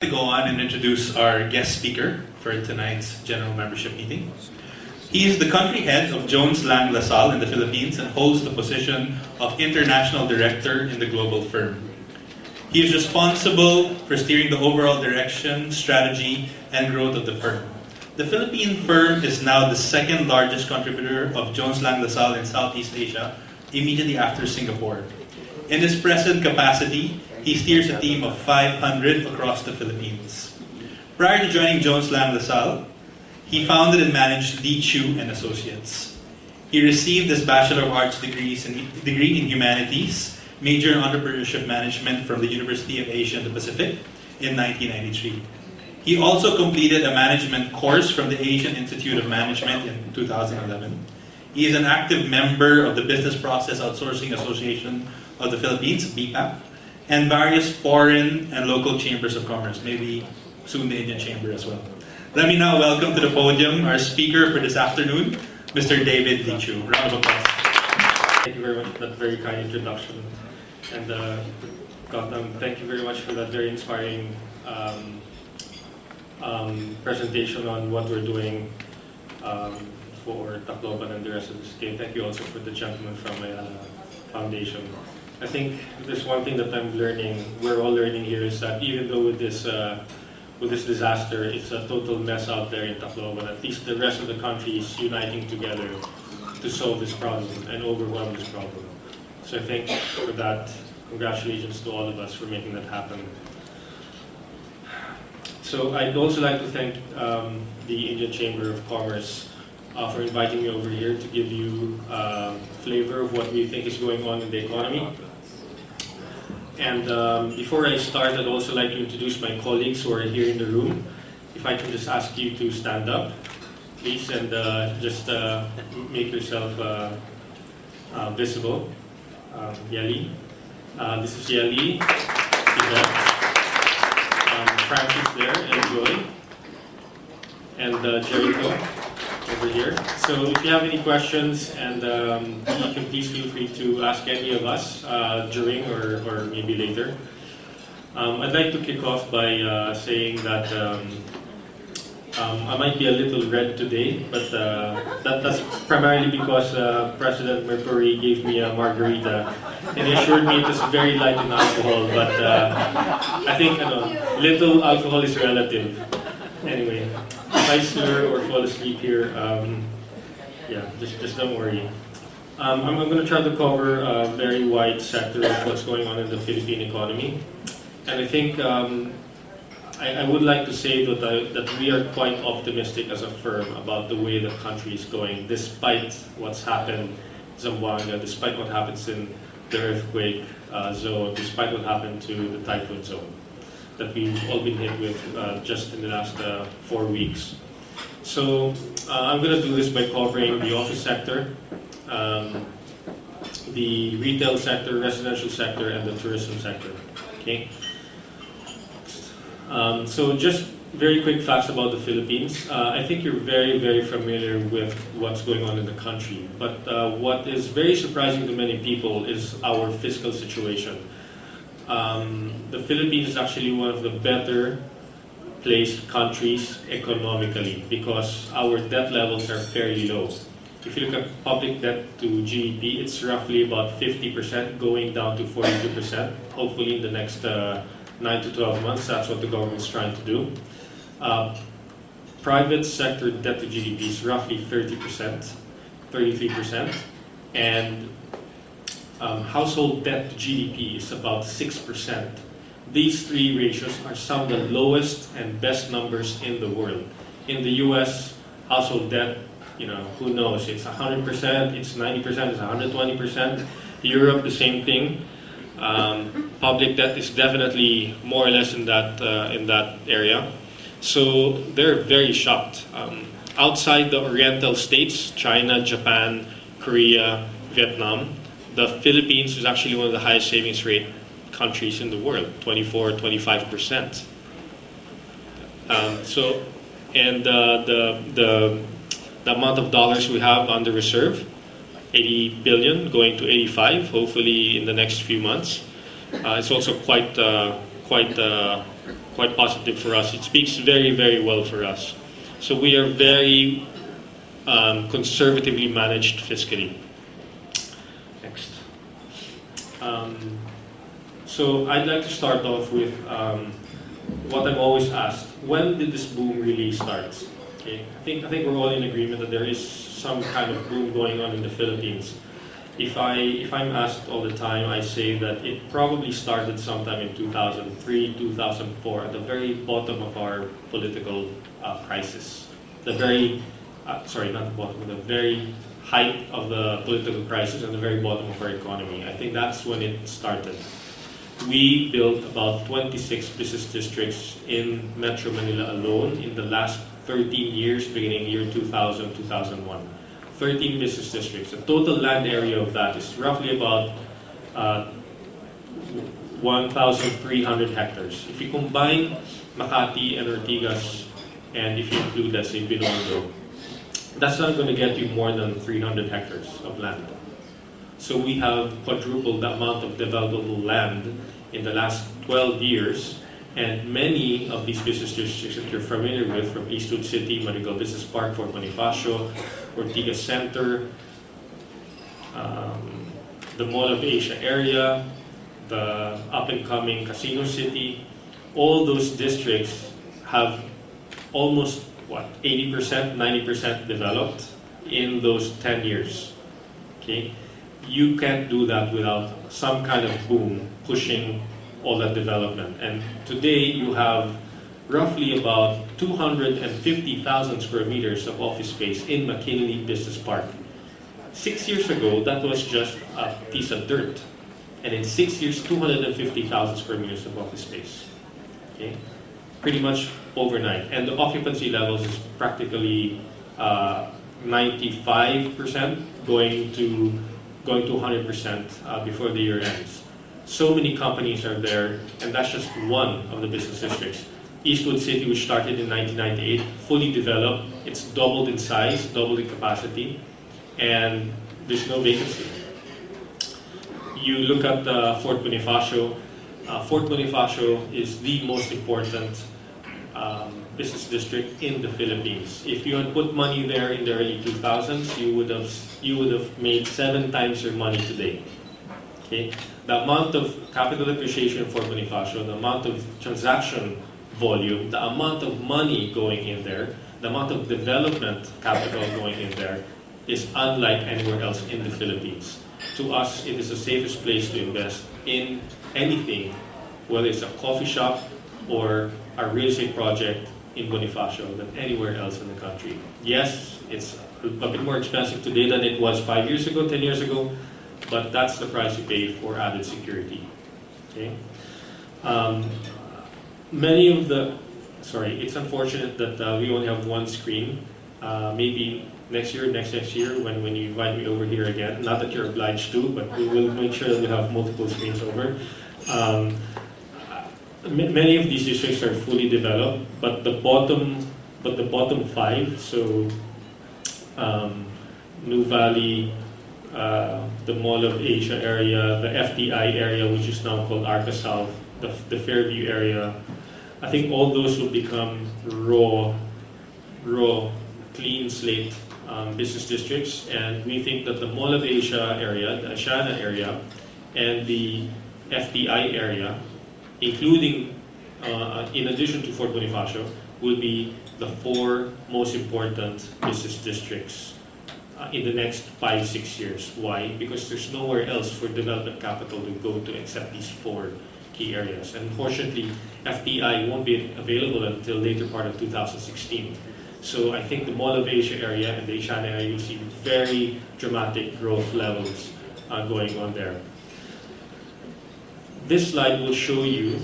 To go on and introduce our guest speaker for tonight's general membership meeting. He is the country head of Jones Lang LaSalle in the Philippines and holds the position of international director in the global firm. He is responsible for steering the overall direction, strategy, and growth of the firm. The Philippine firm is now the second largest contributor of Jones Lang LaSalle in Southeast Asia, immediately after Singapore. In his present capacity, he steers a team of 500 across the Philippines. Prior to joining Jones Lang LaSalle, he founded and managed Leechiu and Associates. He received his Bachelor of Arts degree in Humanities, major in Entrepreneurship Management from the University of Asia and the Pacific in 1993. He also completed a management course from the Asian Institute of Management in 2011. He is an active member of the Business Process Outsourcing Association of the Philippines, BPAP, and various foreign and local chambers of commerce, maybe soon the Indian Chamber as well. Let me now welcome to the podium our speaker for this afternoon, Mr. David Leechiu. Round of applause. Thank you very much for that very kind introduction. And Gautam, thank you very much for that very inspiring presentation on what we're doing for Tacloban and the rest of the state. Thank you also for the gentleman from my foundation. I think there's one thing that I'm learning, we're all learning here, is that even though with this disaster, it's a total mess out there in Tacloban, at least the rest of the country is uniting together to solve this problem and overwhelm this problem. So I think for that, congratulations to all of us for making that happen. So I'd also like to thank the Indian Chamber of Commerce for inviting me over here to give you a flavor of what we think is going on in the economy. And before I start, I'd also like to introduce my colleagues who are here in the room. If I can just ask you to stand up, please, and just make yourself visible. Yali. This is Yali. Francis there, and Joy. And Jericho over here. So if you have any questions, and you can please feel free to ask any of us during or maybe later. I'd like to kick off by saying that I might be a little red today, but that's primarily because President Mercury gave me a margarita and he assured me it was very light in alcohol, but I think little alcohol is relative. Anyway, if I slur or fall asleep here, just don't worry. I'm going to try to cover a very wide sector of what's going on in the Philippine economy. And I think I would like to say that we are quite optimistic as a firm about the way the country is going, despite what's happened in Zamboanga, despite what happens in the earthquake zone, despite what happened to the typhoon zone that we've all been hit with just in the last 4 weeks. So I'm going to do this by covering the office sector, the retail sector, residential sector, and the tourism sector. Okay. So just very quick facts about the Philippines. I think you're very, very familiar with what's going on in the country. But what is very surprising to many people is our fiscal situation. The Philippines is actually one of the better placed countries economically because our debt levels are fairly low. If you look at public debt to GDP, it's roughly about 50% going down to 42%. Hopefully in the next 9 to 12 months, that's what the government's trying to do. Private sector debt to GDP is roughly 30%, 33%, and household debt to GDP is about 6%. These three ratios are some of the lowest and best numbers in the world. In the US, household debt, who knows? It's 100%, it's 90%, it's 120%. Europe, the same thing. Public debt is definitely more or less in that area. So they're very shocked. Outside the Oriental states, China, Japan, Korea, Vietnam, the Philippines is actually one of the highest savings rate countries in the world, 24-25%. The amount of dollars we have under reserve, 80 billion going to 85, hopefully in the next few months. It's also quite quite positive for us. It speaks very, very well for us. So we are very conservatively managed fiscally. Next. So I'd like to start off with what I'm always asked: when did this boom really start? Okay, I think we're all in agreement that there is some kind of boom going on in the Philippines. If I'm asked all the time, I say that it probably started sometime in 2003, 2004, at the very bottom of our political crisis. The very, sorry, not the bottom, the very height of the political crisis and the very bottom of our economy. I think that's when it started. We built about 26 business districts in Metro Manila alone in the last 13 years, beginning year 2000, 2001. 13 business districts. The total land area of that is roughly about 1,300 hectares. If you combine Makati and Ortigas, and if you include, let's say, Binondo, that's not going to get you more than 300 hectares of land. So we have quadrupled the amount of developable land in the last 12 years, and many of these business districts that you're familiar with, from Eastwood City, Marigal Business Park, Fort Bonifacio, Ortigas Center, the Mall of Asia area, the up-and-coming Casino City, all those districts have almost, 80%, 90% developed in those 10 years. Okay? You can't do that without some kind of boom pushing all that development. And today you have roughly about 250,000 square meters of office space in McKinley Business Park. 6 years ago, that was just a piece of dirt. And in 6 years, 250,000 square meters of office space. Okay? Pretty much overnight. And the occupancy levels is practically 95% going to 100% before the year ends. So many companies are there, and that's just one of the business districts. Eastwood City, which started in 1998, fully developed. It's doubled in size, doubled in capacity, and there's no vacancy. You look at Fort Bonifacio. Fort Bonifacio is the most important business district in the Philippines. If you had put money there in the early 2000s, you would have made 7 times your money today. Okay? The amount of capital appreciation for Bonifacio, the amount of transaction volume, the amount of money going in there, the amount of development capital going in there is unlike anywhere else in the Philippines. To us, it is the safest place to invest in anything, whether it's a coffee shop or a real estate project in Bonifacio, than anywhere else in the country. Yes, it's a bit more expensive today than it was 5 years ago, 10 years ago, but that's the price you pay for added security. Okay? It's unfortunate that we only have one screen. Maybe next year, next year, when you invite me over here again, not that you're obliged to, but we will make sure that we have multiple screens over. Many of these districts are fully developed, but the bottom 5, so New Valley, the Mall of Asia area, the FDI area, which is now called Arca South, the Fairview area, I think all those will become raw, clean slate business districts, and we think that the Mall of Asia area, the Asiana area, and the FDI area, including, in addition to Fort Bonifacio, will be the 4 most important business districts in the next 5-6 years. Why? Because there's nowhere else for development capital to go to except these 4 key areas. And unfortunately, FDI won't be available until later part of 2016. So I think the Mall of Asia area and the Asiana area, you'll see very dramatic growth levels going on there. This slide will show you,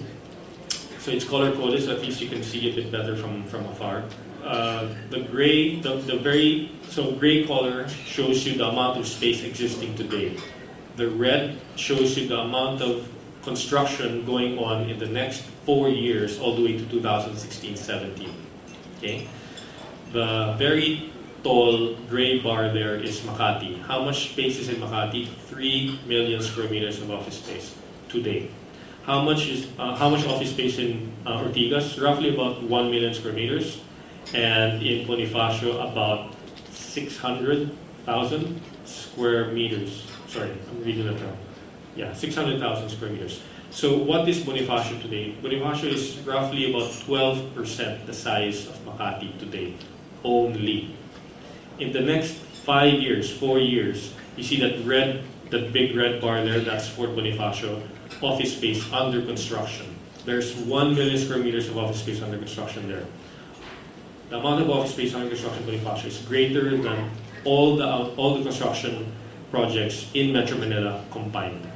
so it's color-coded, so at least you can see a bit better from afar. The gray color shows you the amount of space existing today. The red shows you the amount of construction going on in the next 4 years, all the way to 2016-17. Okay? The very tall gray bar there is Makati. How much space is in Makati? 3 million square meters of office space today. How much office space in Ortigas? Roughly about 1 million square meters, and in Bonifacio about 600,000 square meters. Sorry, I'm reading that wrong. Yeah, 600,000 square meters. So what is Bonifacio today? Bonifacio is roughly about 12% the size of Makati today, only. In the next 5 years, 4 years, you see that big red bar there, that's Fort Bonifacio, office space under construction. There's 1 million square meters of office space under construction there. The amount of office space under construction in Bonifacio is greater than all the construction projects in Metro Manila combined.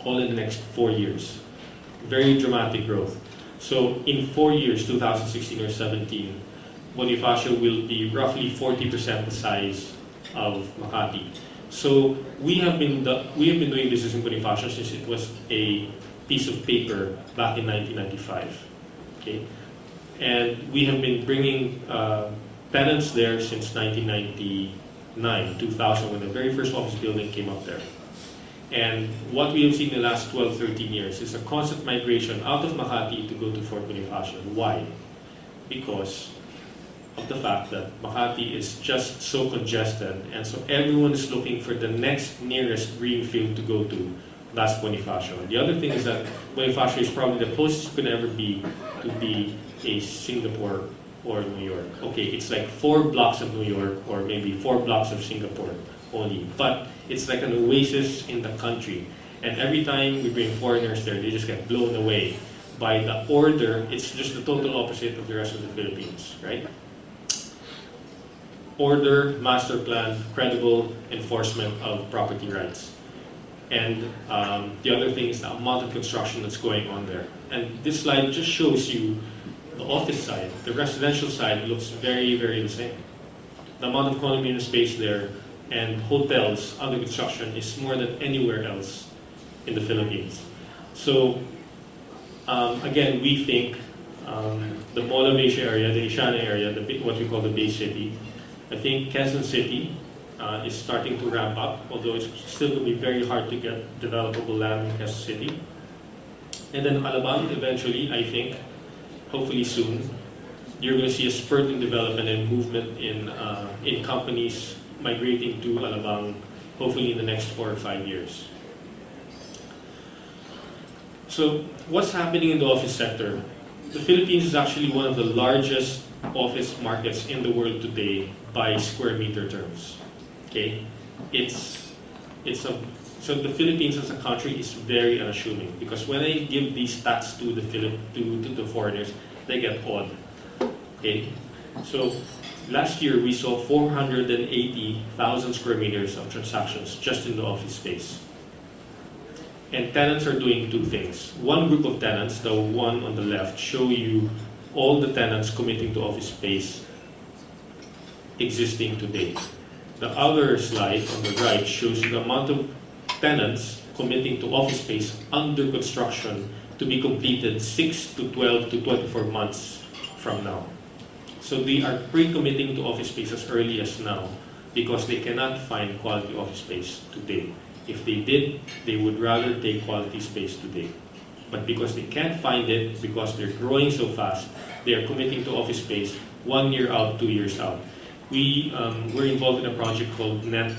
All in the next 4 years. Very dramatic growth. So in 4 years, 2016 or 17, Bonifacio will be roughly 40% the size of Makati. So we have been doing business in Bonifacio since it was a piece of paper back in 1995. Okay, and we have been bringing tenants there since 1999, 2000, when the very first office building came up there. And what we have seen in the last 12, 13 years is a constant migration out of Makati to go to Fort Bonifacio. Why? Because of the fact that Makati is just so congested, and so everyone is looking for the next nearest greenfield to go to. That's Bonifacio. The other thing is that Bonifacio is probably the closest you could ever be to be a Singapore or New York. Okay, it's like 4 blocks of New York or maybe 4 blocks of Singapore only, but it's like an oasis in the country. And every time we bring foreigners there, they just get blown away by the order. It's just the total opposite of the rest of the Philippines, right? Order, master plan, credible enforcement of property rights. And the other thing is the amount of construction that's going on there. And this slide just shows you the office side. The residential side looks very, very the same. The amount of condominium space there and hotels under construction is more than anywhere else in the Philippines. So again, we think the Mall of Asia area, the Asiana area, what we call the Bay City, I think Quezon City is starting to ramp up, although it's still going to be very hard to get developable land in Quezon City. And then Alabang, eventually, I think, hopefully soon, you're going to see a spurt in development and movement in companies migrating to Alabang, hopefully in the next 4 or 5 years. So what's happening in the office sector? The Philippines is actually one of the largest office markets in the world today by square meter terms. Okay, so the Philippines as a country is very unassuming, because when I give these stats to the foreigners, they get awed. Okay, so last year we saw 480,000 square meters of transactions just in the office space. And tenants are doing 2 things. One group of tenants, the one on the left, show you all the tenants committing to office space existing today. The other slide on the right shows you the amount of tenants committing to office space under construction to be completed 6 to 12 to 24 months from now. So they are pre-committing to office space as early as now because they cannot find quality office space today. If they did, they would rather take quality space today. But because they can't find it, because they're growing so fast, they are committing to office space 1 year out, 2 years out. We're involved in a project called Net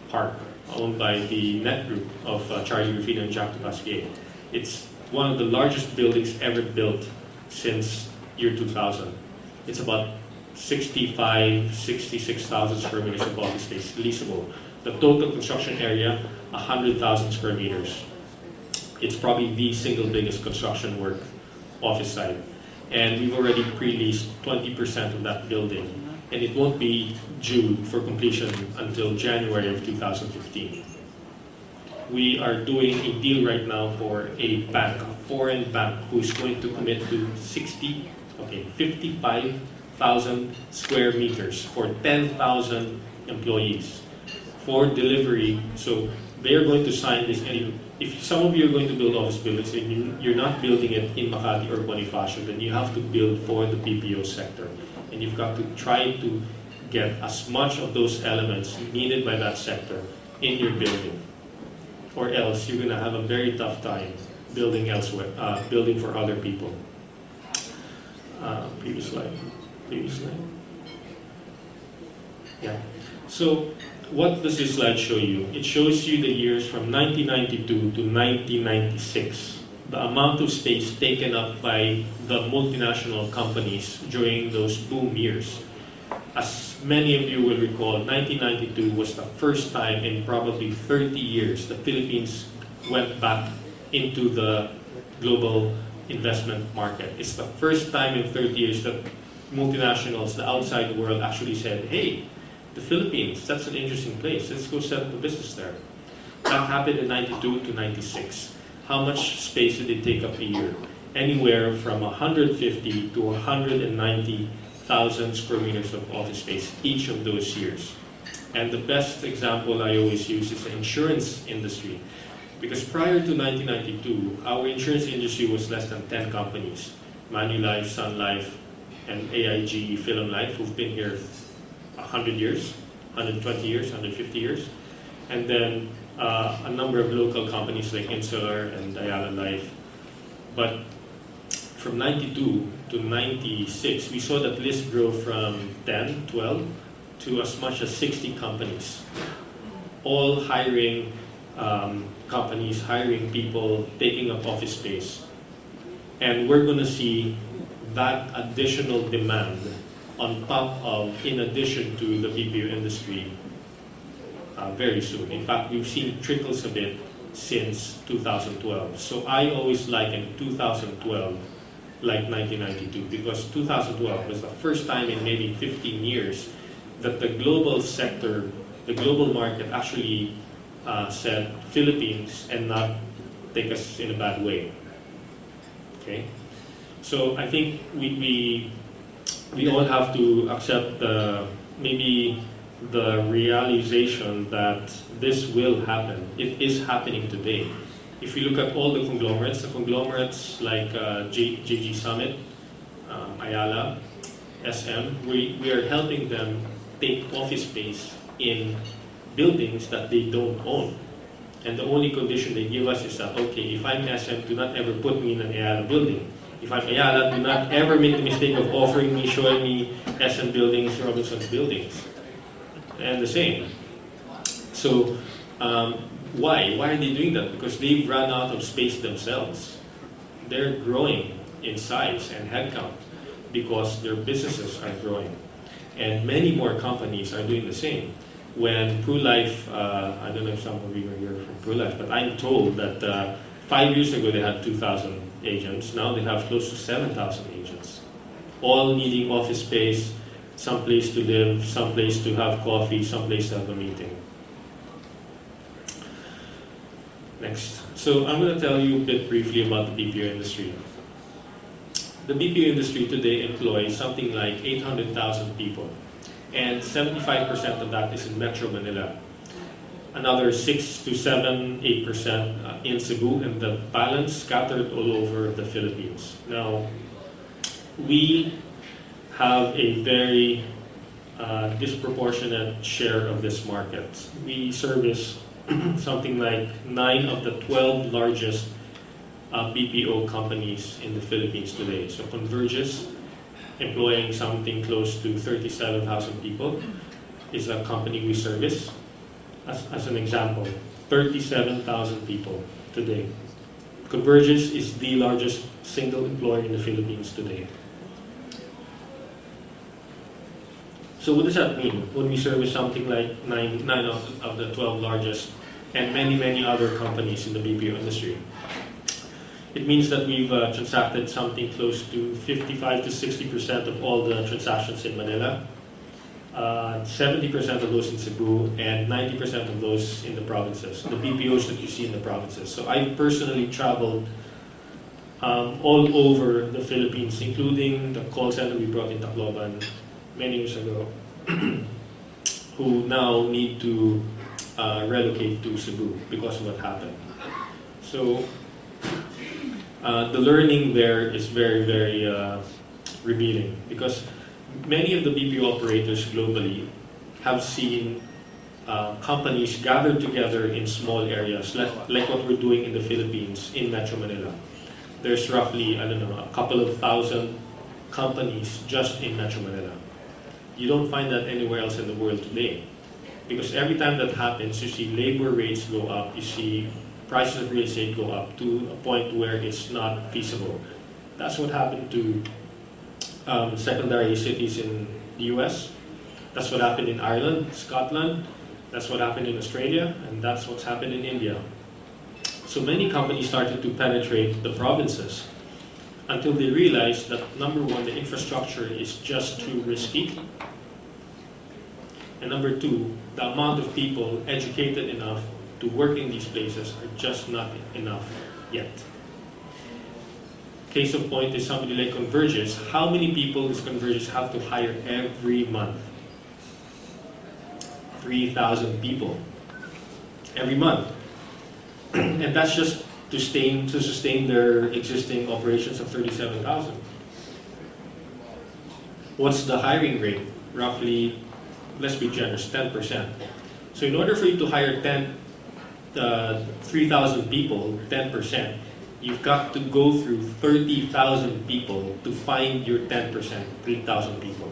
Park, owned by the Net Group of Charlie Rufino and Jack Paseo. It's one of the largest buildings ever built since year 2000. It's about 66,000 square meters of office space, leasable. The total construction area, 100,000 square meters. It's probably the single biggest construction work office site. And we've already pre-leased 20% of that building. And it won't be due for completion until January of 2015. We are doing a deal right now for a bank, a foreign bank, who's going to commit to 55,000 square meters for 10,000 employees for delivery. So they are going to sign this. And if some of you are going to build office buildings and you're not building it in Makati or Bonifacio, then you have to build for the BPO sector. And you've got to try to get as much of those elements needed by that sector in your building. Or else you're going to have a very tough time building elsewhere, building for other people. Previous slide. Yeah. So what does this slide show you? It shows you the years from 1992 to 1996. The amount of space taken up by the multinational companies during those boom years. As many of you will recall, 1992 was the first time in probably 30 years the Philippines went back into the global investment market. It's the first time in 30 years that multinationals, the outside world, actually said, hey, the Philippines, that's an interesting place. Let's go set up a business there. That happened in 92 to 96. How much space did it take up a year? Anywhere from 150 to 190,000 square meters of office space each of those years. And the best example I always use is the insurance industry. Because prior to 1992, our insurance industry was less than 10 companies. Manulife, Sun Life, and AIG, Philamlife, who've been here 100 years, 120 years, 150 years. And then a number of local companies like Insular and Ayala Life. But from 92 to 96, we saw that list grow from 10, 12 to as much as 60 companies. All hiring companies, hiring people, taking up office space. And we're going to see that additional demand on top of, in addition to the BPO industry very soon. In fact, we've seen trickles of it since 2012. So I always liken 2012 like 1992 because 2012 was the first time in maybe 15 years that the global sector, the global market actually said Philippines and not take us in a bad way. Okay? So I think we all have to accept maybe the realization that this will happen. It is happening today. If you look at all the conglomerates like JG Summit, Ayala, SM, we are helping them take office space in buildings that they don't own. And the only condition they give us is that, okay, if I'm SM, do not ever put me in an Ayala building. If I'm Ayala, do not ever make the mistake of offering me, showing me SM buildings, Robinson's buildings. And the same. So, why? Why are they doing that? Because they've run out of space themselves. They're growing in size and headcount because their businesses are growing. And many more companies are doing the same. When PruLife, I don't know if some of you are here from PruLife, but I'm told that 5 years ago they had 2,000 agents. Now they have close to 7,000 agents. All needing office space, some place to live, some place to have coffee, some place to have a meeting. Next. So I'm going to tell you a bit briefly about the BPO industry. The BPO industry today employs something like 800,000 people. And 75% of that is in Metro Manila. Another 6 to 7, 8% in Cebu, and the balance scattered all over the Philippines. Now, we have a very disproportionate share of this market. We service something like 9 of the 12 largest BPO companies in the Philippines today. So Convergys, employing something close to 37,000 people, is a company we service. As an example, 37,000 people today. Convergys is the largest single employer in the Philippines today. So what does that mean when we service something like 9 of the 12 largest and many other companies in the BPO industry? It means that we've transacted something close to 55 to 60% of all the transactions in Manila, 70% of those in Cebu, and 90% of those in the provinces, the BPOs that you see in the provinces. So I've personally traveled all over the Philippines, including the call center we brought in Tacloban many years ago, who now need to relocate to Cebu because of what happened. So the learning there is very revealing because many of the BPO operators globally have seen companies gathered together in small areas, like what we're doing in the Philippines, in Metro Manila. There's roughly, I don't know, a couple of thousand companies just in Metro Manila. You don't find that anywhere else in the world today. Because every time that happens, you see labor rates go up, you see prices of real estate go up to a point where it's not feasible. That's what happened to secondary cities in the US. That's what happened in Ireland, Scotland. That's what happened in Australia, and that's what's happened in India. So many companies started to penetrate the provinces until they realized that, number one, the infrastructure is just too risky. And number two, the amount of people educated enough to work in these places are just not enough yet. Case of point is somebody like Convergys. How many people does Convergys have to hire every month? 3,000 people every month. And that's just to sustain their existing operations of 37,000. What's the hiring rate? Roughly, let's be generous, 10%. So in order for you to hire 3,000 people, 10%, you've got to go through 30,000 people to find your 10%, 3,000 people.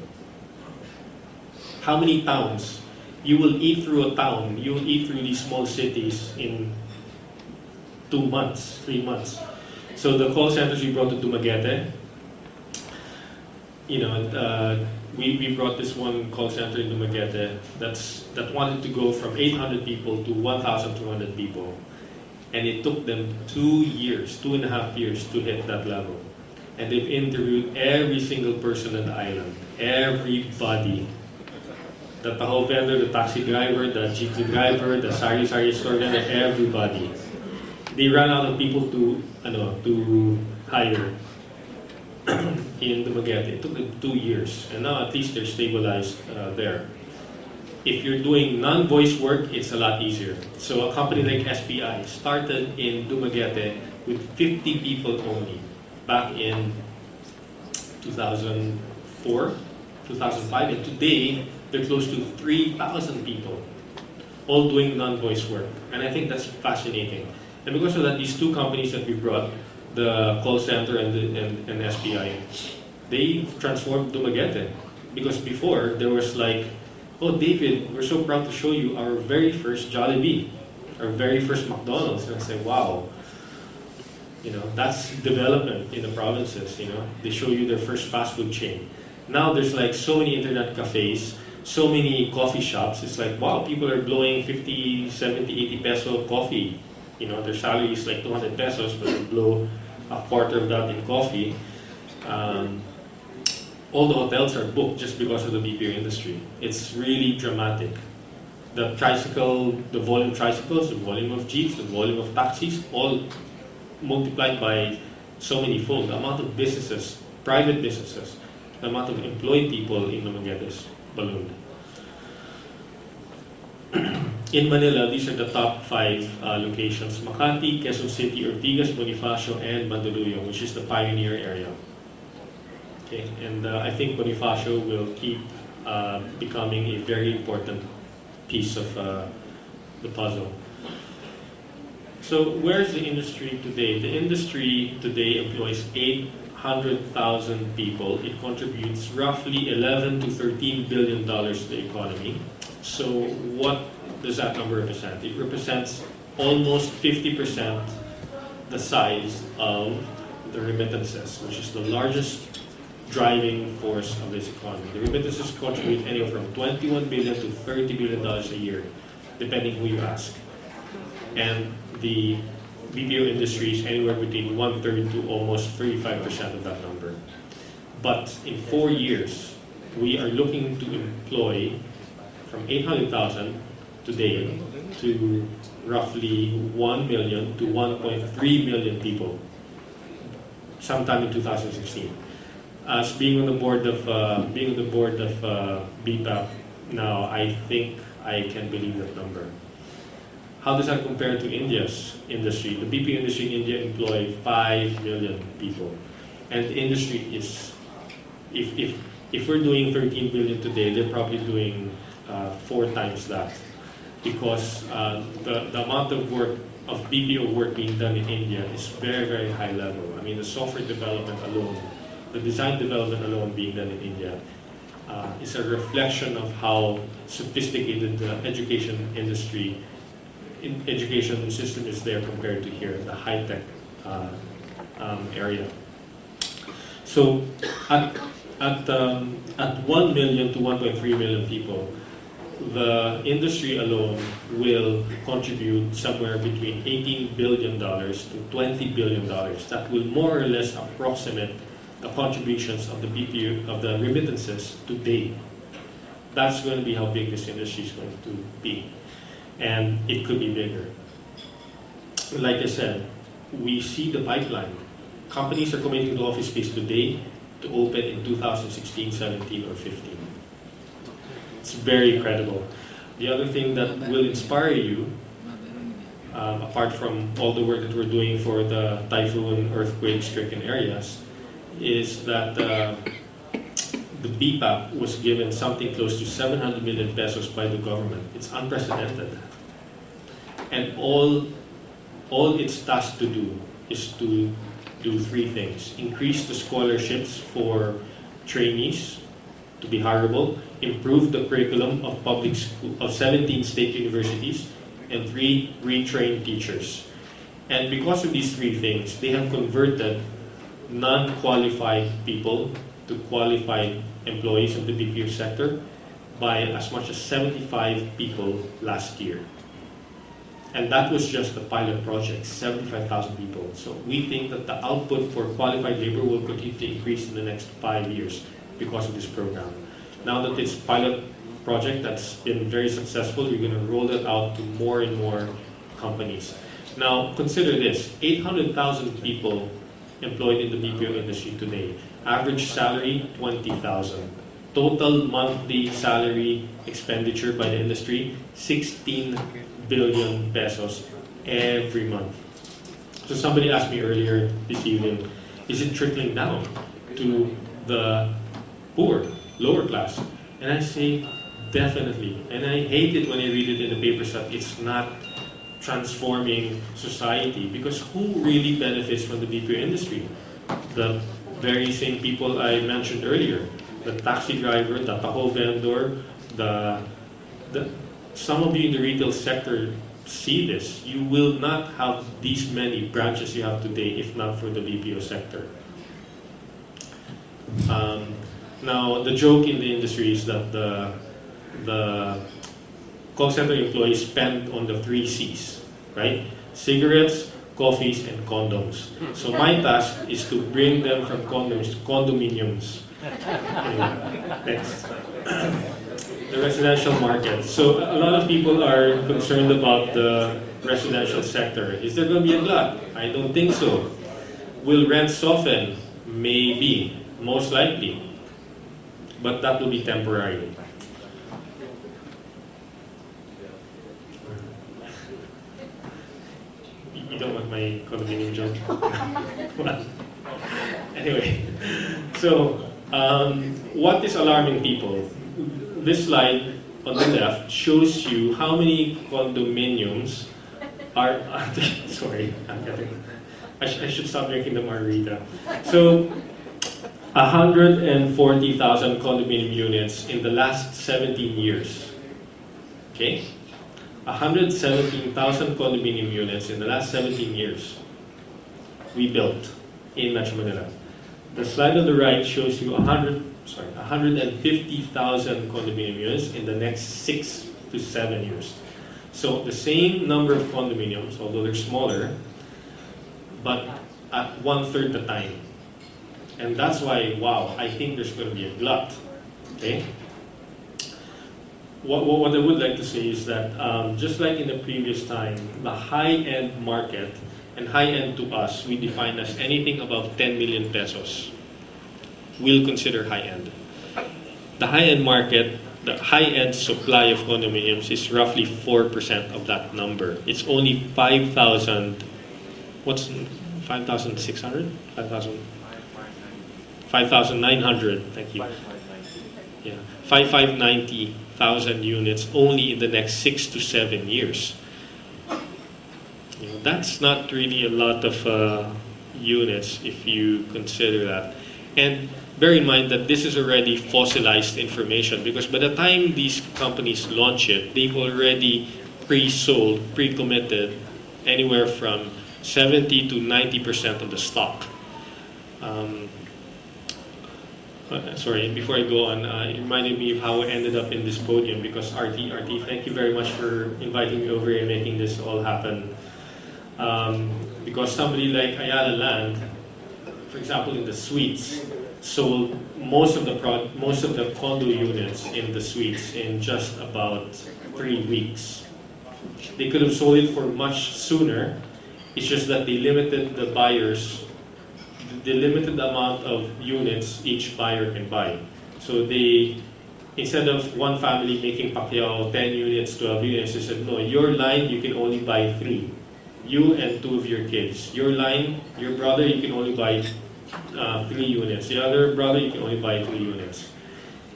How many towns? You will eat through a town, you will eat through these small cities in 2 months, 3 months. So the call centers we brought to Dumaguete, we brought this one call center in Dumaguete that wanted to go from 800 people to 1,200 people. And it took them 2 years, 2.5 years to hit that level. And they've interviewed every single person on the island, everybody. The taho vendor, the taxi driver, the jeepney driver, the sari-sari store vendor, everybody. They ran out of people to hire in Dumaguete. It took them 2 years, and now at least they're stabilized there. If you're doing non-voice work, it's a lot easier. So a company like SPI started in Dumaguete with 50 people only back in 2004, 2005, and today they're close to 3,000 people, all doing non-voice work. And I think that's fascinating. And because of that, these two companies that we brought, the call center and SPI, they transformed Dumaguete. Because before, there was like, oh, David, we're so proud to show you our very first Jollibee, our very first McDonald's. And I say, wow, that's development in the provinces, They show you their first fast food chain. Now there's like so many internet cafes, so many coffee shops. It's like, wow, people are blowing 50, 70, 80 peso coffee. Their salary is like 200 pesos, but they blow a quarter of that in coffee. All the hotels are booked just because of the BPO industry. It's really dramatic. The volume of tricycles, the volume of jeeps, the volume of taxis, all multiplied by so many fold. The amount of businesses, private businesses, the amount of employed people in Dumaguete is ballooned. In Manila, these are the top 5 locations: Makati, Quezon City, Ortigas, Bonifacio, and Mandaluyong, which is the pioneer area. Okay, and I think Bonifacio will keep becoming a very important piece of the puzzle. So where's the industry today? The industry today employs 800,000 people. It contributes roughly $11 to $13 billion to the economy. So what does that number represent? It represents almost 50% the size of the remittances, which is the largest driving force of this economy. The remittances contribute anywhere from $21 billion to $30 billion a year, depending who you ask. And the BPO industry is anywhere between 1/3 to almost 35% of that number. But in 4 years, we are looking to employ from 800,000 today to roughly 1 million to 1.3 million people sometime in 2016. As being on the board of BPAP now, I think I can believe that number. How does that compare to India's industry? The BPO industry in India employ 5 million people, and the industry is, if we're doing 13 billion today, they're probably doing 4 times that. because the amount of work, of BPO work being done in India is very, very high level. I mean, the software development alone, the design development alone being done in India is a reflection of how sophisticated the education industry, education system is there compared to here, the high-tech area. So at 1 million to 1.3 million people, the industry alone will contribute somewhere between $18 billion to $20 billion. That will more or less approximate the contributions of the BPO, of the remittances today. That's going to be how big this industry is going to be. And it could be bigger. Like I said, we see the pipeline. Companies are committing to office space today to open in 2016, 17, or 15. It's very credible. The other thing that will inspire you, apart from all the work that we're doing for the typhoon, earthquake-stricken areas, is that the BPAP was given something close to 700 million pesos by the government. It's unprecedented. And all it's tasked to do is to do three things. Increase the scholarships for trainees to be hireable, improve the curriculum of public school, of 17 state universities, and 3 retrain teachers. And because of these three things, they have converted non-qualified people to qualified employees of the BPO sector by as much as 75 people last year. And that was just the pilot project, 75,000 people. So we think that the output for qualified labor will continue to increase in the next 5 years because of this program. Now that this pilot project that's been very successful, we're going to roll it out to more and more companies. Now consider this, 800,000 people employed in the BPO industry today. Average salary, 20,000. Total monthly salary expenditure by the industry, 16 billion pesos every month. So somebody asked me earlier this evening, is it trickling down to the poor, lower class? And I say, definitely. And I hate it when I read it in the papers that it's not transforming society, because who really benefits from the BPO industry? The very same people I mentioned earlier, the taxi driver, the taho vendor, some of you in the retail sector see this. You will not have these many branches you have today if not for the BPO sector. Now, the joke in the industry is that the call center employees spend on the 3 C's, right? Cigarettes, coffees, and condoms. So my task is to bring them from condoms to condominiums. Anyway, next. The residential market. So a lot of people are concerned about the residential sector. Is there going to be a glut? I don't think so. Will rent soften? Maybe. Most likely. But that will be temporary. You don't want my condominium joke? Well, anyway, so what is alarming people? This slide on the left shows you how many condominiums are sorry, I should stop drinking the margarita. So 140,000 condominium units in the last 17 years. Okay? 117,000 condominium units in the last 17 years we built in Metro Manila. The slide on the right shows you 150,000 condominium units in the next 6 to 7 years. So the same number of condominiums, although they're smaller, but at 1/3 the time. And that's why, wow, I think there's going to be a glut. Okay? What I would like to say is that just like in the previous time, the high-end market, and high-end to us, we define as anything above 10 million pesos. We'll consider high-end. The high-end market, the high-end supply of condominiums is roughly 4% of that number. It's only 5,000, what's 5,600? 5,900, thank you. Yeah, 590,000 units only in the next 6 to 7 years. That's not really a lot of units if you consider that. And bear in mind that this is already fossilized information, because by the time these companies launch it, they've already pre-sold, pre-committed anywhere from 70 to 90% of the stock. Sorry, before I go on, it reminded me of how I ended up in this podium, because RT, thank you very much for inviting me over and making this all happen. Because somebody like Ayala Land, for example, in the suites, sold most of the condo units in the suites in just about 3 weeks. They could have sold it for much sooner. It's just that they limited the buyers, the limited amount of units each buyer can buy. So they, instead of one family making Pacquiao 10 units, 12 units, they said, no, your line you can only buy 3. You and 2 of your kids. Your line, your brother, you can only buy 3 units. The other brother, you can only buy 2 units.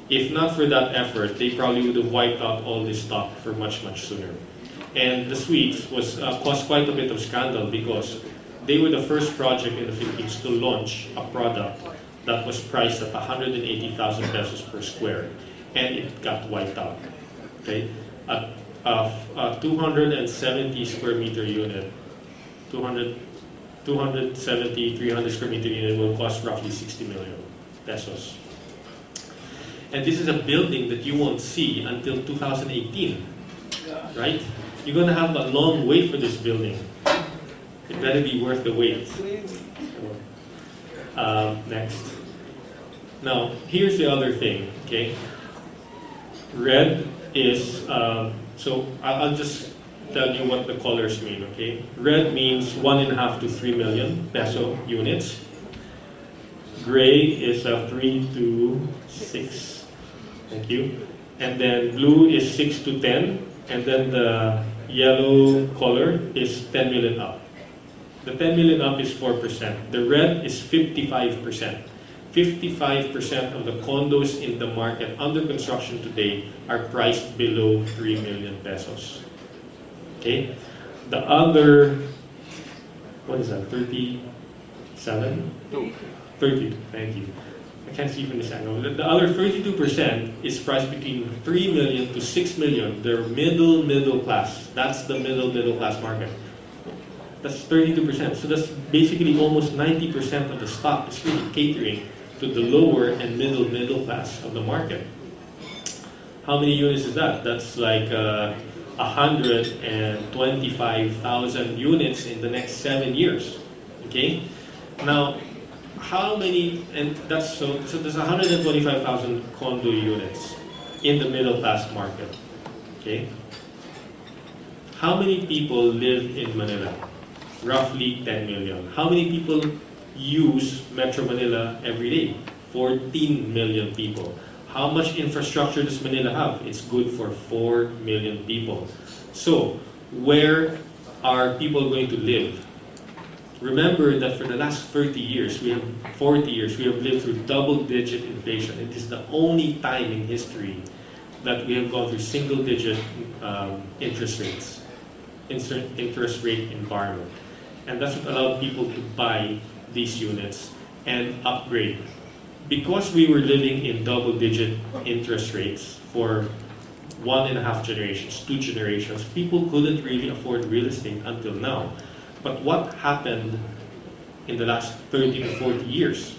If not for that effort, they probably would have wiped out all this stock for much, much sooner. And the suites was caused quite a bit of scandal, because they were the first project in the Philippines to launch a product that was priced at 180,000 pesos per square, and it got wiped out. Okay, a 270 square meter unit, 270, 300 square meter unit will cost roughly 60 million pesos. And this is a building that you won't see until 2018, right? You're going to have a long wait for this building. It better be worth the wait. Next. Now, here's the other thing, okay? Red is, so I'll just tell you what the colors mean, okay? Red means 1.5 to 3 million peso units. Gray is 3 to 6. Thank you. And then blue is 6 to 10. And then the yellow color is 10 million up. The 10 million up is 4%. The red is 55%. 55% of the condos in the market under construction today are priced below 3 million pesos. Okay? The other, what is that, 37? 32, thank you. I can't see from this angle. The other 32% is priced between 3 million to 6 million. They're middle class. That's the middle class market. That's 32%. So that's basically almost 90% of the stock is really catering to the lower and middle class of the market. How many units is that? That's like 125,000 units in the next 7 years. Okay? Now, how many, and that's so there's 125,000 condo units in the middle class market. Okay? How many people live in Manila? Roughly 10 million. How many people use Metro Manila every day? 14 million people. How much infrastructure does Manila have? It's good for 4 million people. So, where are people going to live? Remember that for the last 40 years, we have lived through double-digit inflation. It is the only time in history that we have gone through single-digit interest rate environment. And that's what allowed people to buy these units and upgrade. Because we were living in double-digit interest rates for 1.5 generations, 2 generations, people couldn't really afford real estate until now. But what happened in the last 30 to 40 years,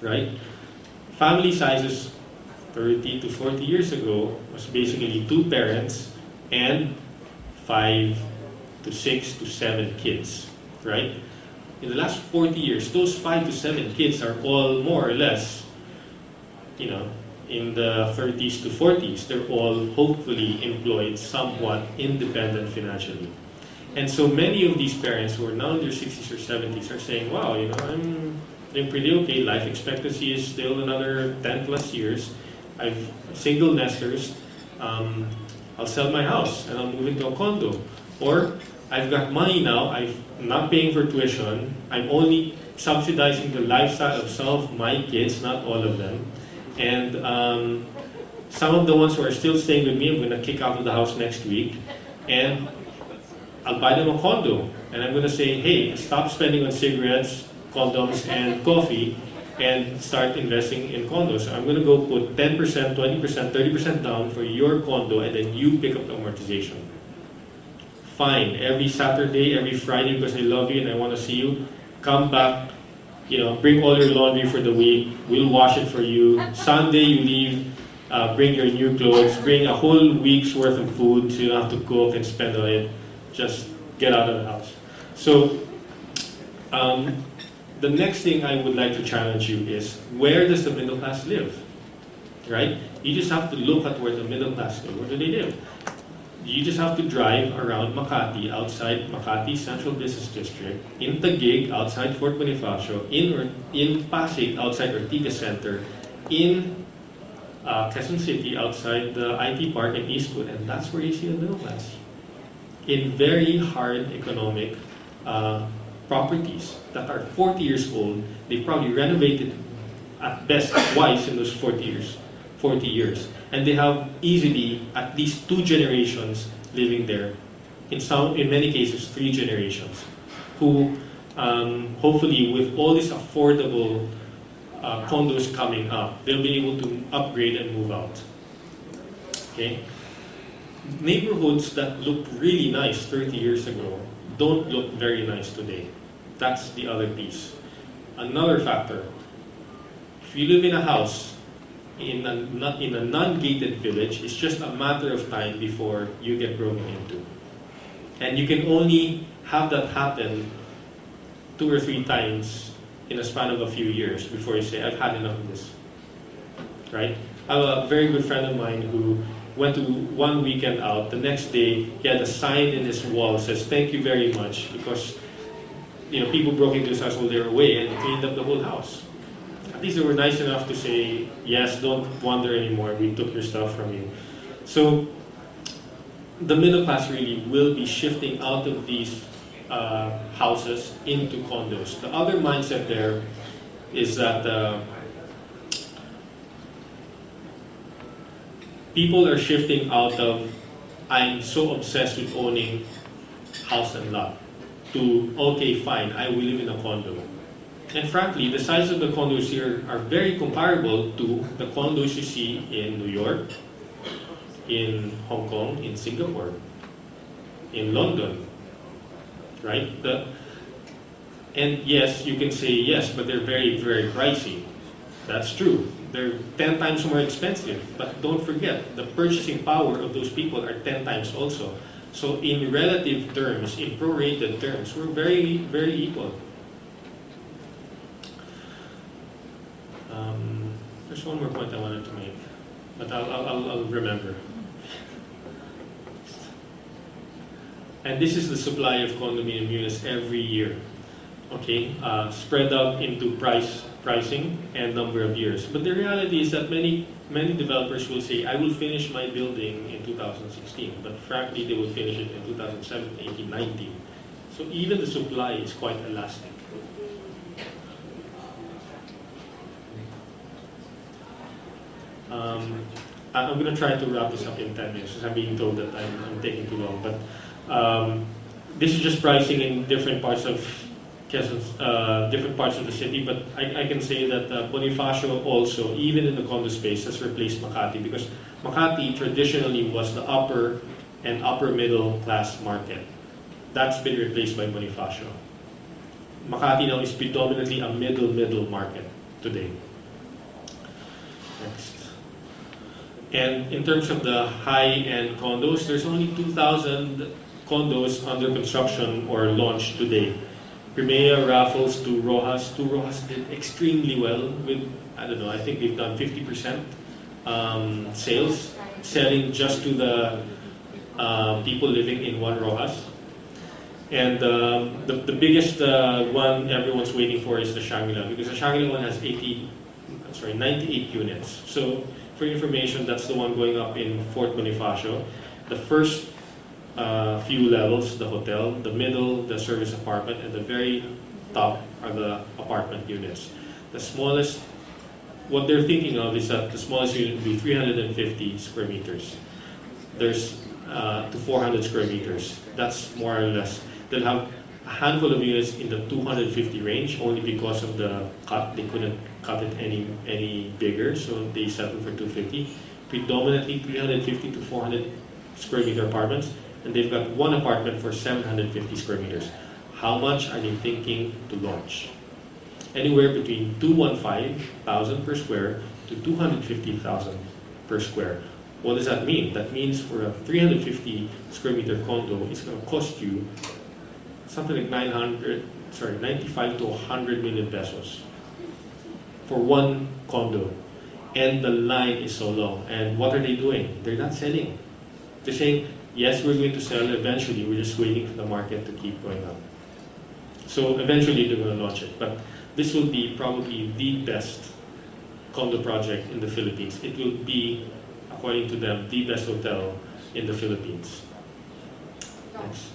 right? Family sizes 30 to 40 years ago was basically 2 parents and 5 to 6 to 7 kids, right? In the last 40 years, those 5 to 7 kids are all more or less, in the 30s to 40s. They're all hopefully employed, somewhat independent financially. And so many of these parents who are now in their 60s or 70s are saying, wow, I'm pretty okay. Life expectancy is still another 10 plus years. I've single nesters. I'll sell my house and I'll move into a condo. Or I've got money now. I'm not paying for tuition. I'm only subsidizing the lifestyle of some of my kids, not all of them. And some of the ones who are still staying with me, I'm going to kick out of the house next week. And I'll buy them a condo. And I'm going to say, hey, stop spending on cigarettes, condoms, and coffee, and start investing in condos. So I'm going to go put 10%, 20%, 30% down for your condo, and then you pick up the amortization. Fine. Every Saturday, every Friday, because I love you and I want to see you, come back, bring all your laundry for the week. We'll wash it for you. Sunday, you leave, bring your new clothes, bring a whole week's worth of food so you don't have to cook and spend on it. Just get out of the house. So, the next thing I would like to challenge you is, where does the middle class live? Right? You just have to look at where the middle class live. Where do they live? You just have to drive around Makati, outside Makati Central Business District, in Taguig, outside Fort Bonifacio, in Pasig, outside Ortigas Center, in Quezon City, outside the IT Park in Eastwood, and that's where you see the middle class. In very hard economic properties that are 40 years old, they probably renovated at best twice in those 40 years. And they have easily at least 2 generations living there. In many cases, 3 generations, who hopefully with all these affordable condos coming up, they'll be able to upgrade and move out. Okay? Neighborhoods that looked really nice 30 years ago don't look very nice today. That's the other piece. Another factor, if you live in a house in a non-gated village, it's just a matter of time before you get broken into. And you can only have that happen 2 or 3 times in a span of a few years before you say, I've had enough of this. Right? I have a very good friend of mine who went to one weekend out. The next day, he had a sign in his wall that says, thank you very much, because people broke into his house while they were away and cleaned up the whole house. At least they were nice enough to say, yes, don't wander anymore, we took your stuff from you. So the middle class really will be shifting out of these houses into condos. The other mindset there is that people are shifting out of, I'm so obsessed with owning house and lot, to, okay, fine, I will live in a condo. And frankly, the size of the condos here are very comparable to the condos you see in New York, in Hong Kong, in Singapore, in London, right? And yes, you can say yes, but they're very, very pricey. That's true. They're 10 times more expensive. But don't forget, the purchasing power of those people are 10 times also. So in relative terms, in prorated terms, we're very, very equal. There's one more point I wanted to make, but I'll remember. And this is the supply of condominium units every year, okay? Spread out into pricing and number of years. But the reality is that many developers will say, I will finish my building in 2016, but frankly, they will finish it in 2017, 18, 19. So even the supply is quite elastic. I'm going to try to wrap this up in 10 minutes, because I'm being told that I'm taking too long. But this is just pricing in different parts of different parts of the city. But I can say that Bonifacio also, even in the condo space, has replaced Makati, because Makati traditionally was the upper and upper middle class market. That's been replaced by Bonifacio. Makati now is predominantly a middle market today. Next. And in terms of the high-end condos, there's only 2,000 condos under construction or launched today. Primea, Raffles, Two Rojas. Two Rojas did extremely well with, I think they've done 50% sales, selling just to the people living in One Rojas. And the biggest one everyone's waiting for is the Shangri-La, because the Shangri-La one has 98 units. So, for information, that's the one going up in Fort Bonifacio. The first few levels, the hotel, the middle, the service apartment, and the very top are the apartment units. The smallest what they're thinking of is that the smallest unit will be 350 square meters. There's to 400 square meters. That's more or less. They'll have a handful of units in the 250 range, only because of the cut. They couldn't cut it any bigger, so they settled for 250. Predominantly 350 to 400 square meter apartments, and they've got one apartment for 750 square meters. How much are they thinking to launch? Anywhere between 215,000 per square to 250,000 per square. What does that mean? That means for a 350 square meter condo, it's going to cost you something like 95 to 100 million pesos for one condo. And the line is so long. And what are they doing? They're not selling. They're saying, yes, we're going to sell eventually. We're just waiting for the market to keep going up. So eventually they're going to launch it. But this will be probably the best condo project in the Philippines. It will be, according to them, the best hotel in the Philippines. Next.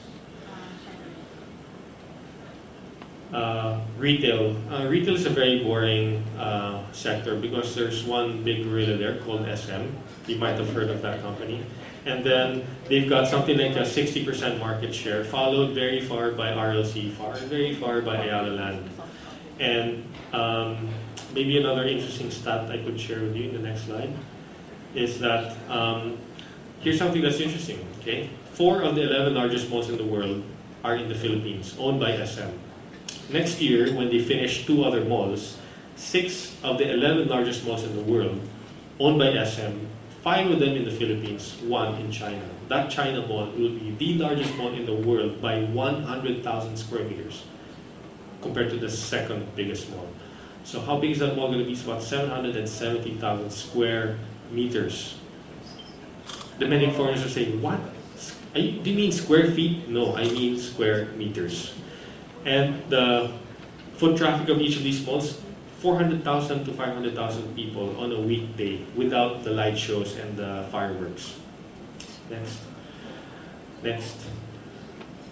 Retail. Retail is a very boring sector because there's one big gorilla there called SM. You might have heard of that company. And then they've got something like a 60% market share, followed very far by RLC, very far by Ayala Land. And maybe another interesting stat I could share with you in the next slide is that here's something that's interesting. Okay, 4 of the 11 largest malls in the world are in the Philippines, owned by SM. Next year, when they finish 2 other malls, 6 of the 11 largest malls in the world, owned by SM, 5 of them in the Philippines, 1 in China. That China mall will be the largest mall in the world by 100,000 square meters, compared to the second biggest mall. So how big is that mall going to be? It's about 770,000 square meters. The many foreigners are saying, what? Do you mean square feet? No, I mean square meters. And the foot traffic of each of these malls, 400,000 to 500,000 people on a weekday without the light shows and the fireworks. Next.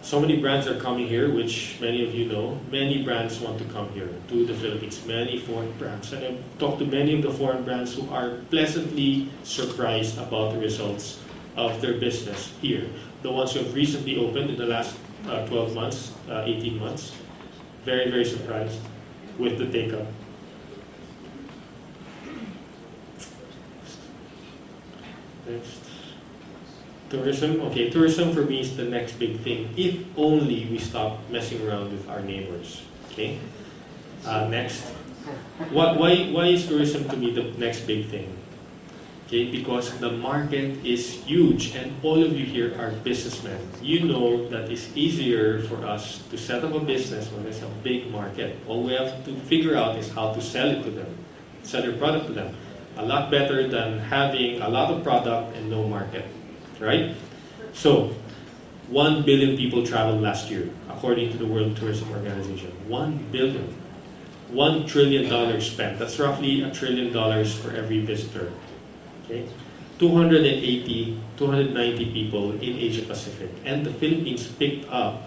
So many brands are coming here, which many of you know. Many brands want to come here to the Philippines. Many foreign brands. And I've talked to many of the foreign brands who are pleasantly surprised about the results of their business here. The ones who have recently opened in the last 12 months, 18 months. Very, very surprised with the take-up. Next. Tourism. Okay, tourism for me is the next big thing. If only we stop messing around with our neighbors. Okay. Next. Why is tourism to me the next big thing? Okay, because the market is huge, and all of you here are businessmen. You know that it's easier for us to set up a business when there's a big market. All we have to figure out is how to sell it to them, sell your product to them. A lot better than having a lot of product and no market. Right? So, 1 billion people traveled last year, according to the World Tourism Organization. 1 billion. $1 trillion spent. That's roughly $1 trillion for every visitor. Okay? 290 people in Asia Pacific. And the Philippines picked up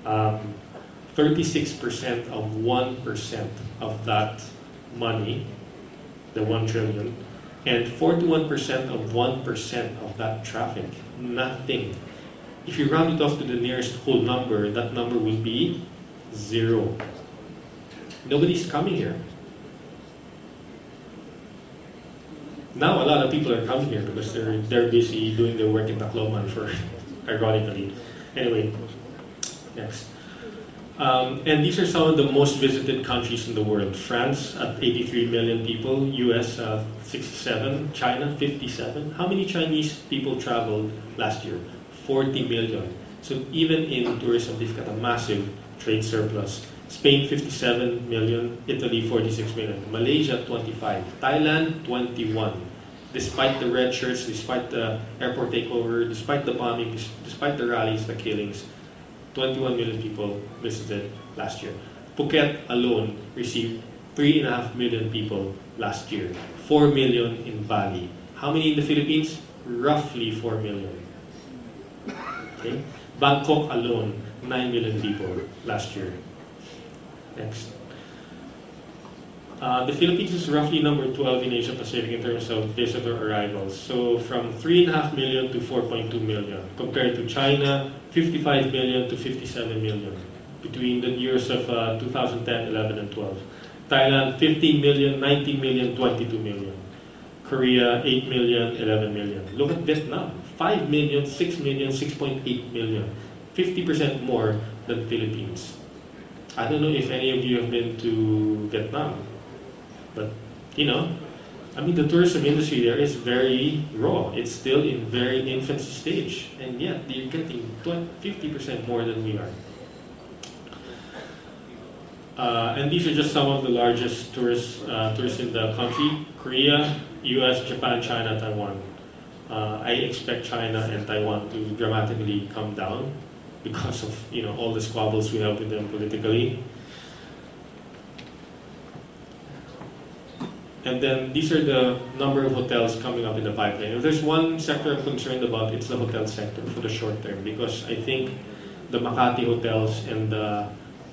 36% of 1% of that money, the 1 trillion. And 41% of 1% of that traffic. Nothing. If you round it off to the nearest whole number, that number will be 0. Nobody's coming here. Now a lot of people are coming here because they're busy doing their work in Tacloban, for ironically. Anyway, next. And these are some of the most visited countries in the world. France at 83 million people, US 67, China 57. How many Chinese people traveled last year? 40 million. So even in tourism, they've got a massive trade surplus. Spain 57 million, Italy 46 million, Malaysia 25, Thailand 21. Despite the red shirts, despite the airport takeover, despite the bombing, despite the rallies, the killings, 21 million people visited last year. Phuket alone received 3.5 million people last year. 4 million in Bali. How many in the Philippines? Roughly 4 million. Okay. Bangkok alone, 9 million people last year. Next. The Philippines is roughly number 12 in Asia Pacific in terms of visitor arrivals. So from 3.5 million to 4.2 million, compared to China, 55 million to 57 million between the years of 2010, 11, and 12. Thailand, 15 million, 19 million, 22 million. Korea, 8 million, 11 million. Look at Vietnam, 5 million, 6 million, 6.8 million. 50% more than Philippines. I don't know if any of you have been to Vietnam, but the tourism industry there is very raw. It's still in very infancy stage, and yet they're getting 50% more than we are. And these are just some of the largest tourists in the country: Korea, US, Japan, China, Taiwan. I expect China and Taiwan to dramatically come down because of all the squabbles we have with them politically. And then these are the number of hotels coming up in the pipeline. If there's one sector I'm concerned about, it's the hotel sector for the short term, because I think the Makati hotels and the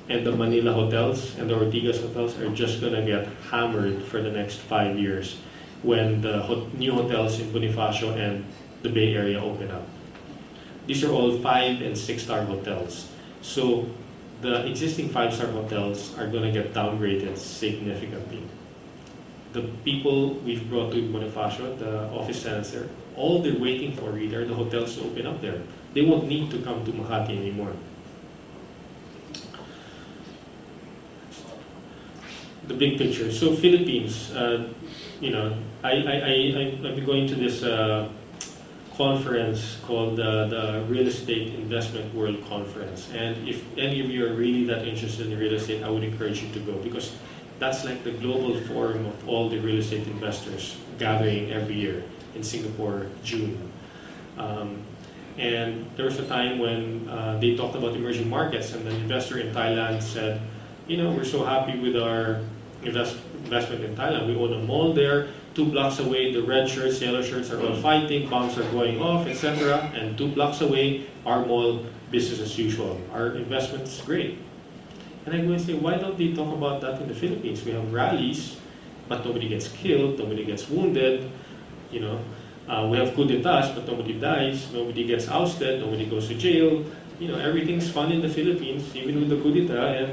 Manila hotels and the Ortigas hotels are just gonna get hammered for the next 5 years when the new hotels in Bonifacio and the Bay Area open up. These are all 5 and 6-star hotels. So the existing 5-star hotels are gonna get downgraded significantly. The people we've brought to Bonifacio, the office tenants there, all they're waiting for really are the hotels to open up there. They won't need to come to Makati anymore. The big picture. So Philippines, I've been going to this conference called the Real Estate Investment World Conference. And if any of you are really that interested in real estate, I would encourage you to go, because that's like the global forum of all the real estate investors gathering every year in Singapore, June. And there was a time when they talked about emerging markets, and an investor in Thailand said, we're so happy with our investment in Thailand. We own a mall there. 2 blocks away, the red shirts, yellow shirts are all fighting, bombs are going off, etc. And 2 blocks away, our mall, business as usual. Our investment's great. And I go and say, why don't they talk about that in the Philippines? We have rallies, but nobody gets killed, nobody gets wounded. We have coup d'etats, but nobody dies, nobody gets ousted, nobody goes to jail. Everything's fun in the Philippines, even with the coup d'etat, and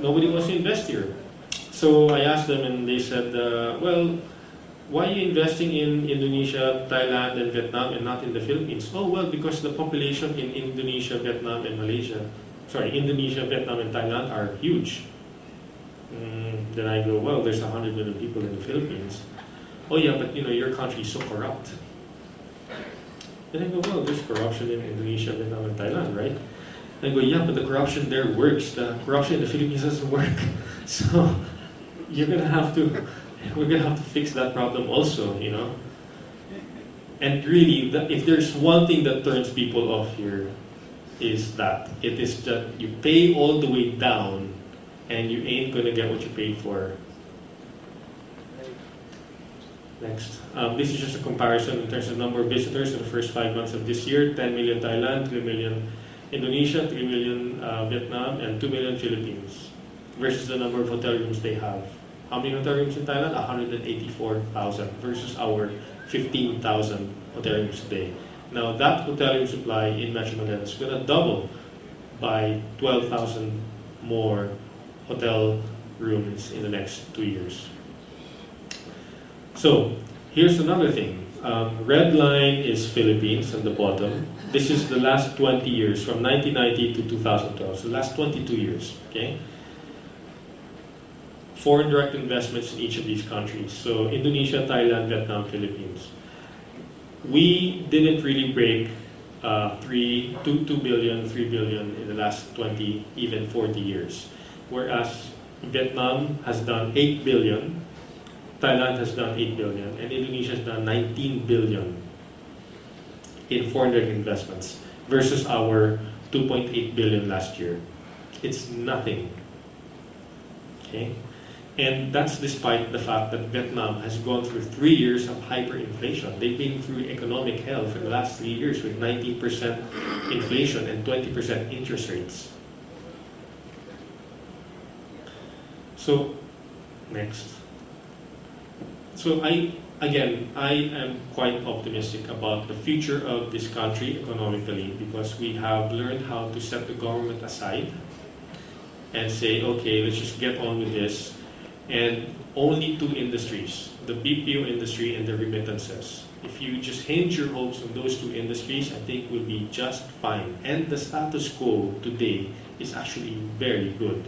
nobody wants to invest here. So I asked them, and they said, why are you investing in Indonesia, Thailand, and Vietnam, and not in the Philippines? Oh, well, because the population in Indonesia, Vietnam, and Thailand are huge. Then I go, well, there's 100 million people in the Philippines. Oh yeah, but your country is so corrupt. Then I go, well, there's corruption in Indonesia, Vietnam, and Thailand, right? And I go, yeah, but the corruption there works. The corruption in the Philippines doesn't work. So we're gonna have to fix that problem also, And really, if there's one thing that turns people off here, is that it is that you pay all the way down and you ain't gonna get what you paid for. Next. This is just a comparison in terms of number of visitors in the first 5 months of this year. 10 million Thailand, 3 million Indonesia, 3 million Vietnam, and 2 million Philippines, versus the number of hotel rooms they have. How many hotel rooms in Thailand? 184,000 versus our 15,000 hotel rooms today. Now that hotel room supply in Metro Manila is going to double by 12,000 more hotel rooms in the next 2 years. So here's another thing. Red line is Philippines on the bottom. This is the last 20 years, from 1990 to 2012. So the last 22 years, okay? Foreign direct investments in each of these countries. So Indonesia, Thailand, Vietnam, Philippines. We didn't really break 2 billion, 3 billion in the last 20, even 40 years. Whereas Vietnam has done 8 billion, Thailand has done 8 billion, and Indonesia has done 19 billion in foreign direct investments versus our 2.8 billion last year. It's nothing. Okay? And that's despite the fact that Vietnam has gone through 3 years of hyperinflation. They've been through economic hell for the last 3 years with 19% inflation and 20% interest rates. So, next. So I am quite optimistic about the future of this country economically because we have learned how to set the government aside and say, okay, let's just get on with this. And only two industries, the BPO industry and the remittances. If you just hinge your hopes on those two industries, I think we'll be just fine. And the status quo today is actually very good,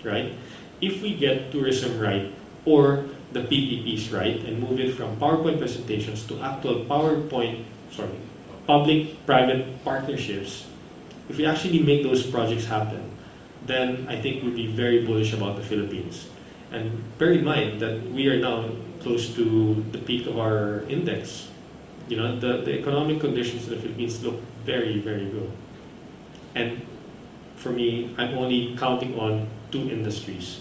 right? If we get tourism right or the PPPs right and move it from PowerPoint presentations to actual public-private partnerships, if we actually make those projects happen, then I think we'll be very bullish about the Philippines. And bear in mind that we are now close to the peak of our index. You know, the economic conditions in the Philippines look very, very good. And for me, I'm only counting on two industries,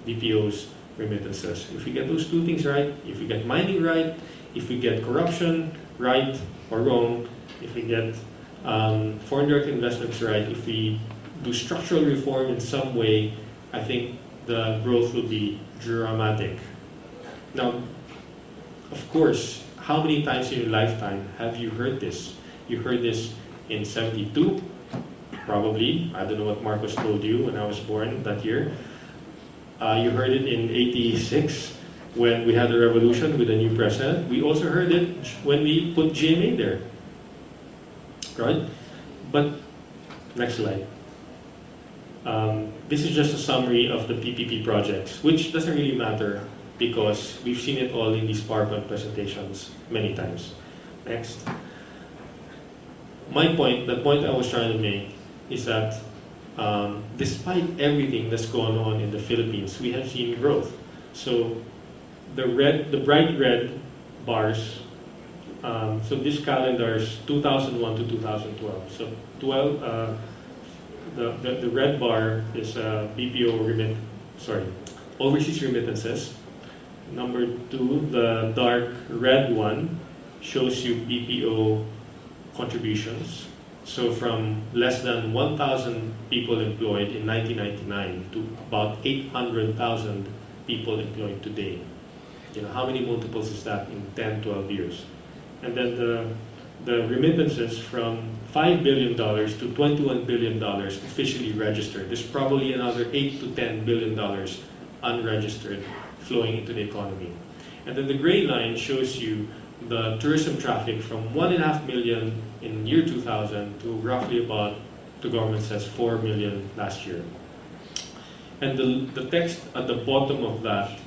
BPOs, remittances. If we get those two things right, if we get mining right, if we get corruption right or wrong, if we get foreign direct investments right, if we do structural reform in some way, I think the growth will be dramatic. Now, of course, how many times in your lifetime have you heard this? You heard this in 72, probably. I don't know what Marcos told you when I was born that year. You heard it in 86 when we had a revolution with a new president. We also heard it when we put GMA there. Right? But, next slide. This is just a summary of the PPP projects, which doesn't really matter because we've seen it all in these PowerPoint presentations many times. Next. The point I was trying to make is that despite everything that's going on in the Philippines, we have seen growth. So the bright red bars, so this calendar is 2001 to 2012. So the red bar is overseas remittances. Number 2, the dark red one shows you BPO contributions. So from less than 1,000 people employed in 1999 to about 800,000 people employed today. You know, how many multiples is that in 10, 12 years? And then the remittances from $5 billion to $21 billion officially registered. There's probably another $8 to $10 billion unregistered flowing into the economy. And then the gray line shows you the tourism traffic from 1.5 million in year 2000 to roughly about, the government says, 4 million last year. And the text at the bottom of that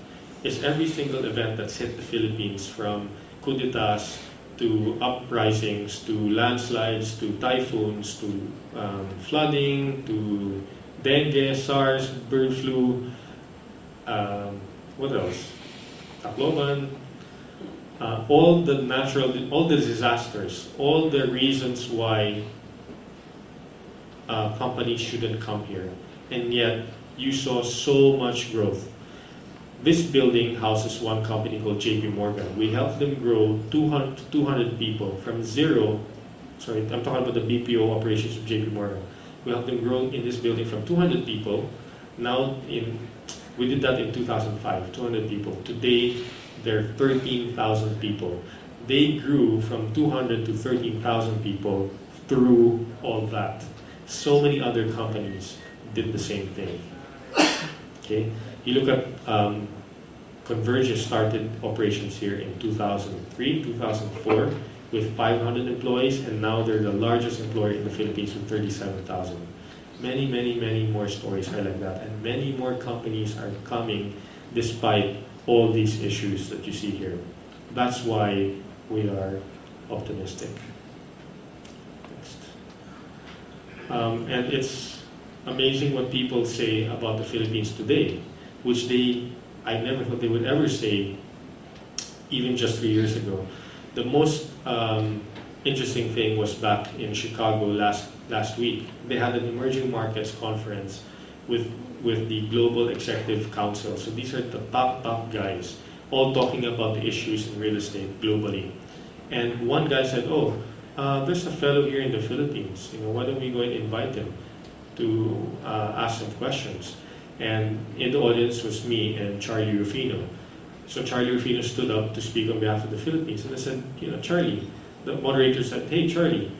is every single event that's hit the Philippines, from coup d'etats to uprisings, to landslides, to typhoons, to flooding, to dengue, SARS, bird flu, what else? Tacloban, all the disasters, all the reasons why companies shouldn't come here. And yet, you saw so much growth. This building houses one company called JP Morgan. We helped them grow 200 people from zero. Sorry, I'm talking about the BPO operations of JP Morgan. We helped them grow in this building from 200 people. We did that in 2005, 200 people. Today, there are 13,000 people. They grew from 200 to 13,000 people through all that. So many other companies did the same thing. Okay, you look at Convergence started operations here in 2003, 2004 with 500 employees, and now they're the largest employer in the Philippines with 37,000. Many, many, many more stories are like that, and many more companies are coming despite all these issues that you see here. That's why we are optimistic. Next. And it's amazing what people say about the Philippines today, which I never thought they would ever say even just 3 years ago. The most interesting thing was back in Chicago last week. They had an emerging markets conference with the Global Executive Council. So these are the top guys, all talking about the issues in real estate globally. And one guy said, there's a fellow here in the Philippines. Why don't we go and invite him to ask some questions? And in the audience was me and Charlie Rufino. So Charlie Rufino stood up to speak on behalf of the Philippines. And I said, Charlie, the moderator said, hey, Charlie,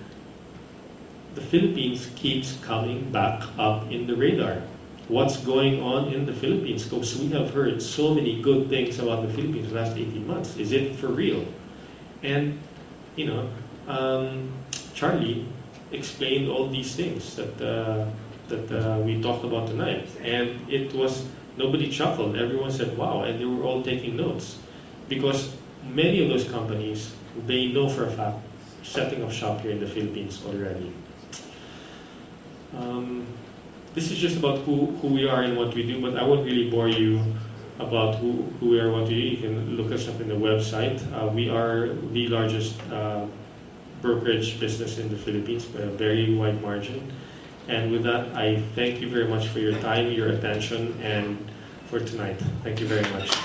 the Philippines keeps coming back up in the radar. What's going on in the Philippines? Because we have heard so many good things about the Philippines the last 18 months. Is it for real? And, Charlie explained all these things that we talked about tonight. And it was, nobody chuckled. Everyone said, wow, and they were all taking notes. Because many of those companies, they know for a fact, setting up shop here in the Philippines already. This is just about who we are and what we do, but I won't really bore you about who we are, what we do. You can look us up in the website. We are the largest brokerage business in the Philippines by a very wide margin. And with that, I thank you very much for your time, your attention, and for tonight. Thank you very much.